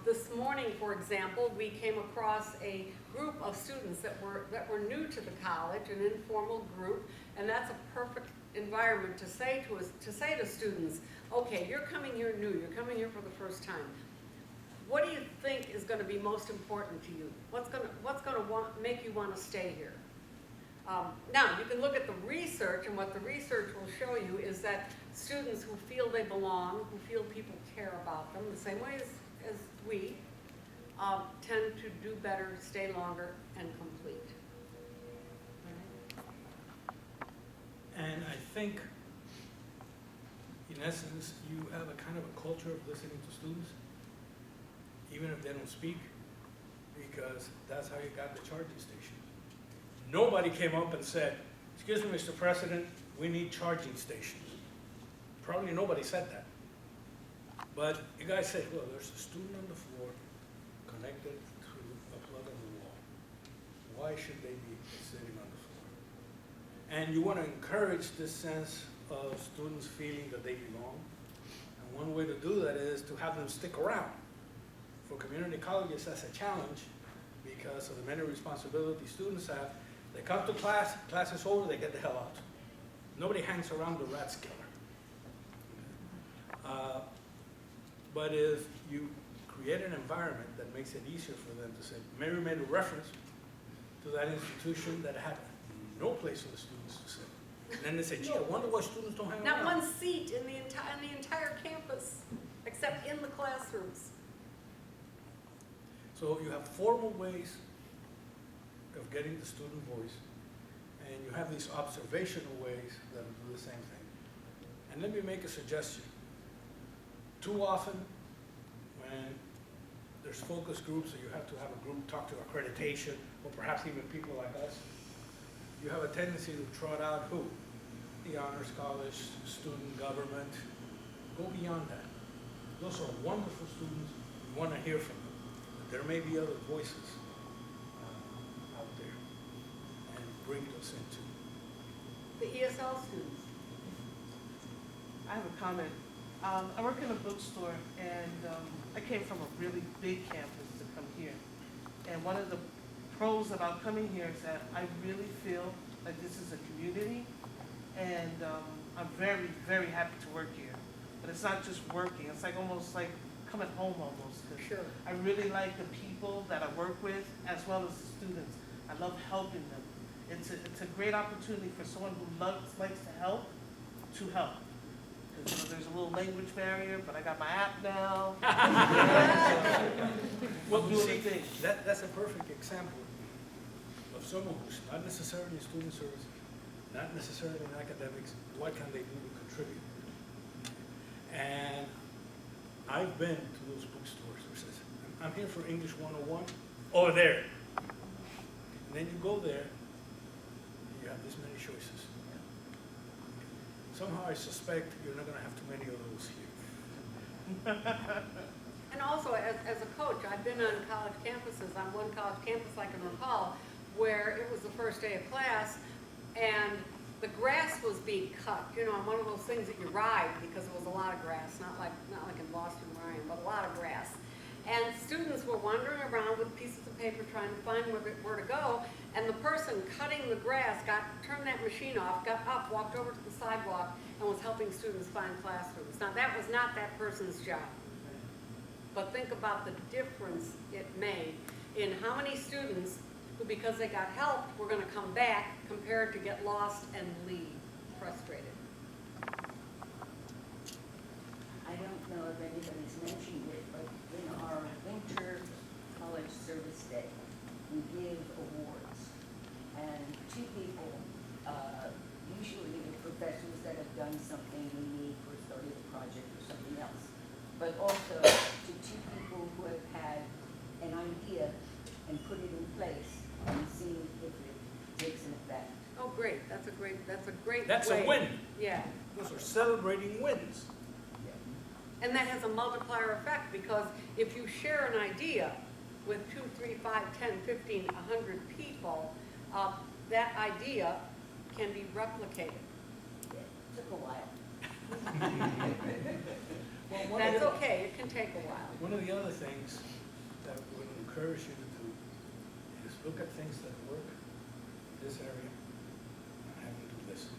this morning, for example, we came across a group of students that were new to the college, an informal group, and that's a perfect environment to say to students, okay, you're coming here new, you're coming here for the first time. What do you think is going to be most important to you? What's going to make you want to stay here? Now, you can look at the research, and what the research will show you is that students who feel they belong, who feel people care about them, the same way as we, tend to do better, stay longer, and complete. And I think, in essence, you have a kind of a culture of listening to students, even if they don't speak, because that's how you got the charging station. Nobody came up and said, excuse me, Mr. President, we need charging stations. Probably nobody said that. But you guys said, well, there's a student on the floor connected to a plug on the wall. Why should they be sitting on the floor? And you want to encourage this sense of students feeling that they belong. And one way to do that is to have them stick around. For community colleges, that's a challenge because of the many responsibilities students have. They come to class, class is over, they get the hell out. Nobody hangs around the rat killer. But if you create an environment that makes it easier for them to say, Mary made a reference to that institution that had no place for the students to sit. And then they say, gee, I wonder why students don't hang around. Not one seat in the entire campus, except in the classrooms. So you have formal ways of getting the student voice, and you have these observational ways that do the same thing. And let me make a suggestion. Too often, when there's focus groups, or you have to have a group talk to accreditation, or perhaps even people like us, you have a tendency to trot out who? The honors college, student government. Go beyond that. Those are wonderful students. We want to hear from them. But there may be other voices out there, and bring those into. The ESL students. I have a comment. I work in a bookstore, and I came from a really big campus to come here. And one of the pros about coming here is that I really feel like this is a community, and I'm very, very happy to work here. But it's not just working, it's like almost like coming home almost. 'Cause Sure. I really like the people that I work with, as well as the students. I love helping them. It's a great opportunity for someone who likes to help, to help. Because there's a little language barrier, but I got my app now. Well, doing see, the thing. that's a perfect example of someone who's not necessarily in student service, not necessarily in academics. What can they do to contribute? And I've been to those bookstores who says, I'm here for English 101, over there. And then you go there, and you have this many choices. Somehow I suspect you're not going to have too many of those here. And also, as a coach, I've been on college campuses, on one college campus I can recall, where it was the first day of class, and the grass was being cut, you know, on one of those things that you ride, because it was a lot of grass, not like in Boston where I am, but a lot of grass. And students were wandering around with pieces of paper trying to find where to go. And the person cutting the grass turned that machine off, got up, walked over to the sidewalk, and was helping students find classrooms. Now, that was not that person's job. But think about the difference it made in how many students who, because they got help, were going to come back, compared to get lost and leave frustrated. I don't know if anybody's mentioned it, but in our winter college service day, we give awards. And two people, usually the professors that have done something unique or started a project or something else, but also to two people who have had an idea and put it in place and seen if it takes an effect. Oh, great! That's a great That's way. a win. Yeah. Those are celebrating wins. And that has a multiplier effect, because if you share an idea with 2, 3, 5, 10, 15, 100 people, that idea can be replicated. It took a while. Well, That's okay, it can take a while. One of the other things that we would encourage you to do is look at things that work in this area and have them do this.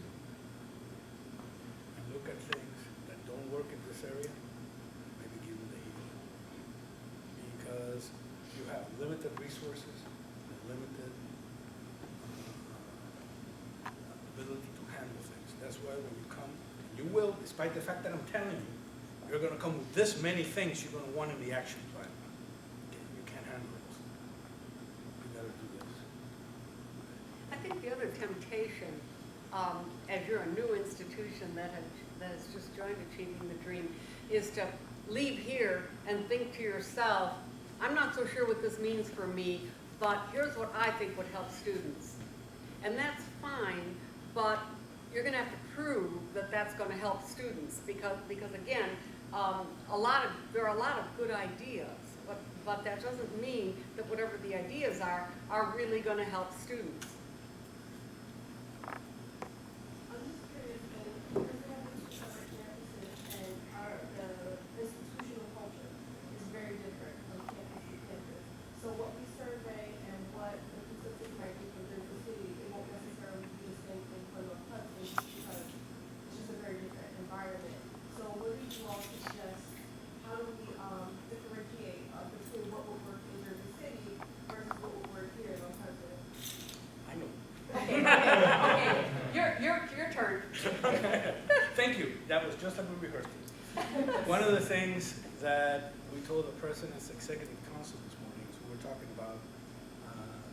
And look at things that don't work in this area, maybe give them the heat. Because you have limited resources and limited ability to handle things. That's why when you come, you will, despite the fact that I'm telling you, you're going to come with this many things you're going to want in the action plan. You can't handle those. You got to do this. I think the other temptation, as you're a new institution that has just joined Achieving the Dream, is to leave here and think to yourself, I'm not so sure what this means for me, but here's what I think would help students. And that's fine, but you're going to have to prove that that's going to help students, because again, there are a lot of good ideas, but that doesn't mean that whatever the ideas are really going to help students. I'm just curious, because we have these separate campuses and the institutional culture is very different from campus to campus. So what we survey and what the consensus might be for the city, it won't necessarily be the same thing for North Hudson, because it's just a very different environment. So what do you all suggest? How do we differentiate between what will work in Jersey City versus what will work here in North Hudson? I know. Okay. Your turn. Thank you. That was just like we rehearsed it. One of the things that we told the President's Executive Council this morning is we were talking about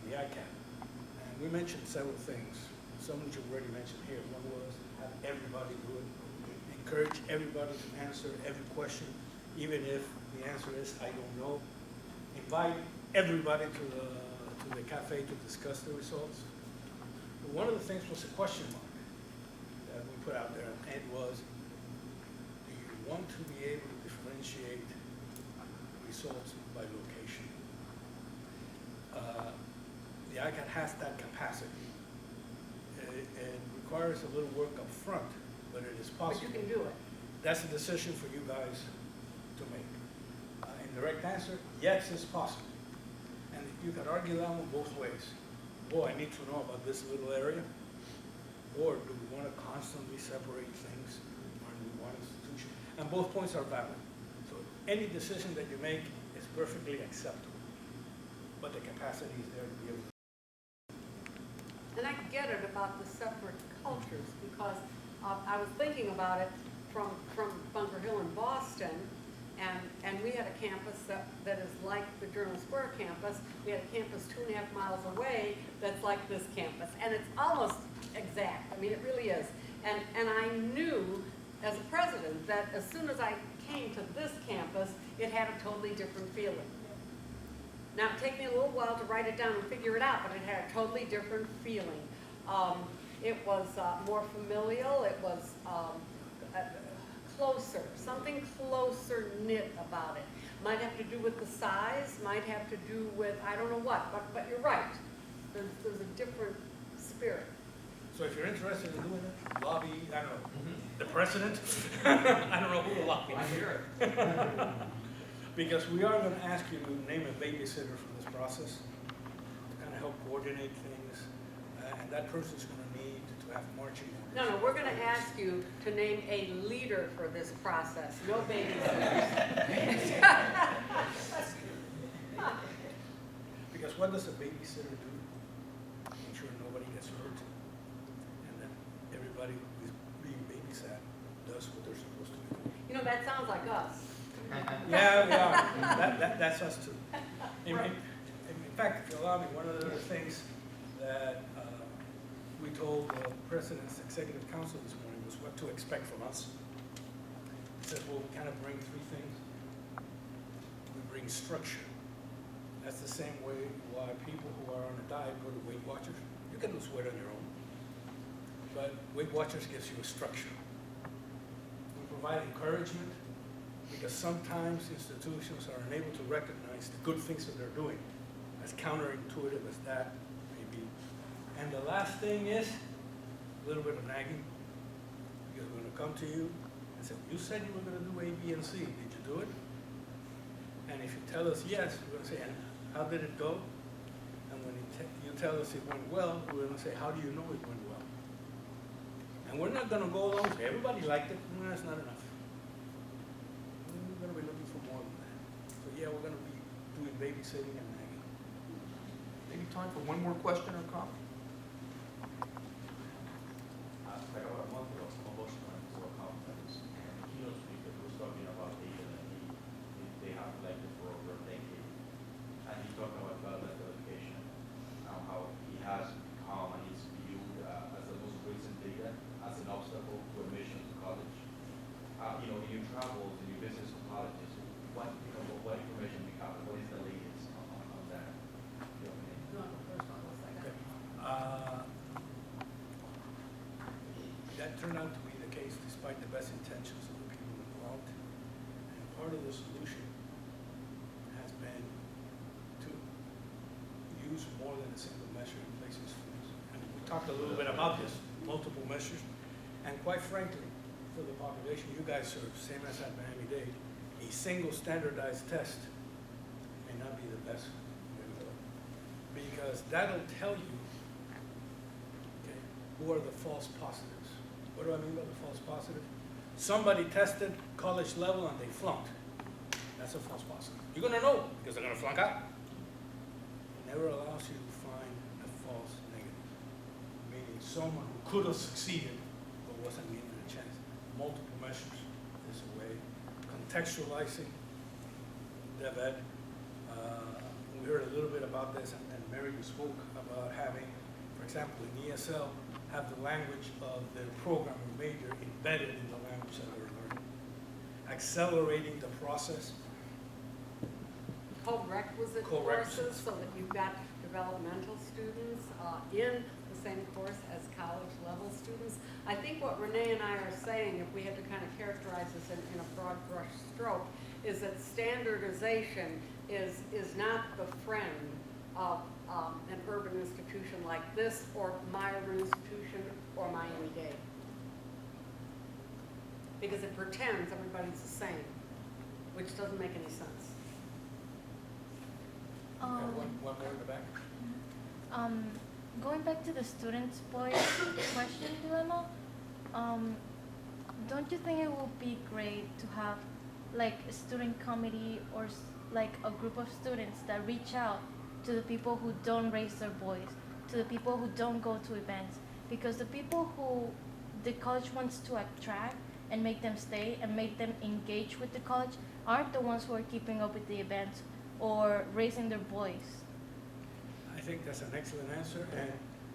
the ICAP. And we mentioned several things. Some which you've already mentioned here. One was have everybody do it. Encourage everybody to answer every question, even if the answer is, I don't know. Invite everybody to the cafe to discuss the results. But one of the things was a question mark that we put out there, and it was, do you want to be able to differentiate results by location? The ICAT has that capacity. It requires a little work up front, but it is But possible. you can do it. That's a decision for you guys to make. Indirect answer, yes, it's possible. And you can argue that one both ways. Oh, I need to know about this little area. Or do we want to constantly separate things? Or do we want institution? And both points are valid. So any decision that you make is perfectly acceptable. But the capacity is there to be able to. And I get it about the separate cultures, because I was thinking about it from Bunker Hill in Boston, and we had a campus that is like the Journal Square campus. We had a campus 2.5 miles away that's like this campus, and it's almost exact. I mean, it really is. And I knew as a president that as soon as I came to this campus, it had a totally different feeling. Now, it took me a little while to write it down and figure it out, but it had a totally different feeling. It was more familial. It was closer, something closer knit about it. Might have to do with the size, might have to do with, I don't know what, but you're right. There's a different spirit. So if you're interested in doing it, lobby, I don't know, the president? I don't know who to lobby. I hear Because we are gonna ask you to name a babysitter for this process, to kind of help coordinate things, and that person's gonna need to have marching orders. No, we're gonna ask you to name a leader for this process, no babysitters. Because what does a babysitter do? Make sure nobody gets hurt, and that everybody who is being babysat does what they're supposed to be doing. You know, that sounds like us. Yeah, we are. That's us too. In fact, if you allow me, one of the other things that we told the President's Executive Council this morning was what to expect from us. He said, well, we kind of bring three things. We bring structure. That's the same way why people who are on a diet go to Weight Watchers. You can lose weight on your own, but Weight Watchers gives you a structure. We provide encouragement, because sometimes institutions are unable to recognize the good things that they're doing, as counterintuitive as that may be. And the last thing is a little bit of nagging, because we're going to come to you and say, you said you were going to do A, B, and C. Did you do it? And if you tell us yes, we're going to say, and how did it go? And when you tell us it went well, we're going to say, how do you know it went well? And we're not going to go along and say, everybody liked it. No, that's not enough. We're going to be looking for more than that. So yeah, we're going to be doing babysitting and nagging. Maybe time for one more question or comment? Like about a month ago, some of us went to a conference, and the keynote speaker was talking about data that they have collected for over a decade. And he's talking about developmental education, how he has become and he's viewed as the most recent data as an obstacle to admission to college. In your travels, in your visits to colleges, what information do you have? What is the latest on that? That turned out to be the case despite the best intentions of the people involved. And part of the solution has been to use more than a single measure in placing students. And we talked a little bit about this, multiple measures. And quite frankly, for the population you guys serve, same as at Miami-Dade, a single standardized test may not be the best way to go. Because that'll tell you, okay, who are the false positives. What do I mean by the false positive? Somebody tested college level and they flunked. That's a false positive. You're going to know because they're going to flunk out. It never allows you to find a false negative, meaning someone who could have succeeded but wasn't given a chance. Multiple measures is a way. Contextualizing dev ed. We heard a little bit about this, and Mary spoke about having, for example, in ESL, have the language of their program or major embedded in the language that they're learning. Accelerating the process. Co-requisite courses so that you've got developmental students in the same course as college level students. I think what Rene and I are saying, if we had to kind of characterize this in a broad brush stroke, is that standardization is not the friend of an urban institution like this, or my urban institution, or Miami-Dade. Because it pretends everybody's the same, which doesn't make any sense. One more in the back. Going back to the students' voice question dilemma, don't you think it would be great to have like a student committee or like a group of students that reach out to the people who don't raise their voice, to the people who don't go to events? Because the people who the college wants to attract and make them stay and make them engage with the college aren't the ones who are keeping up with the events or raising their voice. I think that's an excellent answer. And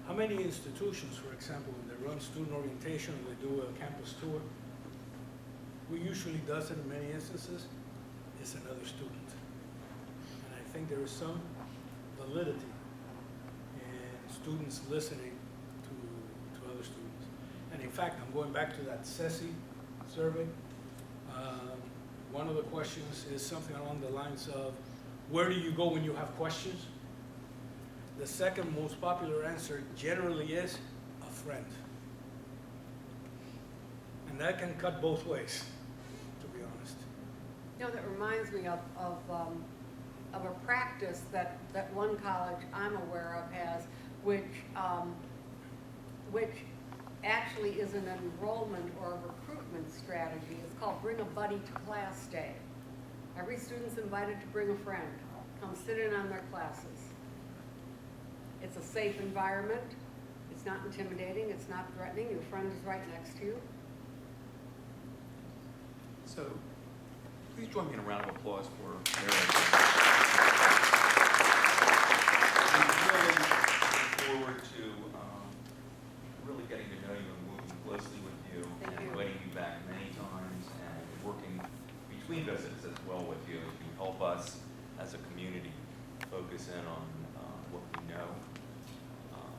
how many institutions, for example, when they run student orientation or they do a campus tour, who usually does it in many instances is another student. And I think there is some validity in students listening to other students. And in fact, I'm going back to that CCCC survey. One of the questions is something along the lines of, where do you go when you have questions? The second most popular answer generally is a friend. And that can cut both ways, to be honest. You know, that reminds me of a practice that one college I'm aware of has, which actually is an enrollment or a recruitment strategy. It's called Bring a Buddy to Class Day. Every student's invited to bring a friend, come sit in on their classes. It's a safe environment. It's not intimidating. It's not threatening. Your friend is right next to you. So, please join me in a round of applause for Mary. We really look forward to really getting to know you and working closely with you, Thank and you. inviting you back many times, and working between visits as well with you as you help us as a community focus in on what we know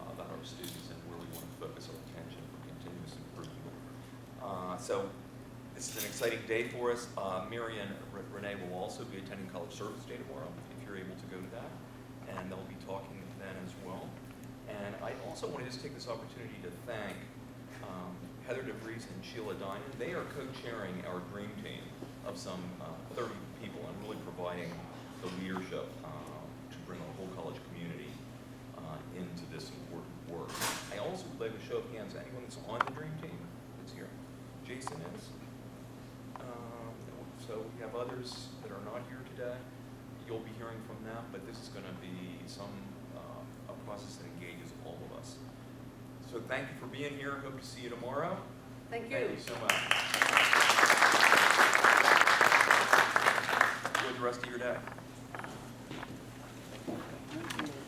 about our students and where we want to focus our attention for continuous improvement. So this is an exciting day for us. Mary and Rene will also be attending College Service Day tomorrow, if you're able to go to that, and they'll be talking then as well. And I also want to just take this opportunity to thank Heather DeVries and Sheila Diamond. They are co-chairing our dream team of some 30 people and really providing the leadership to bring our whole college community into this important work. I also would like a show of hands, anyone that's on the dream team that's here. Jason is. So we have others that are not here today. You'll be hearing from them, but this is going to be a process that engages all of us. So thank you for being here. Hope to see you tomorrow. Thank you. Thank you so much. Enjoy the rest of your day.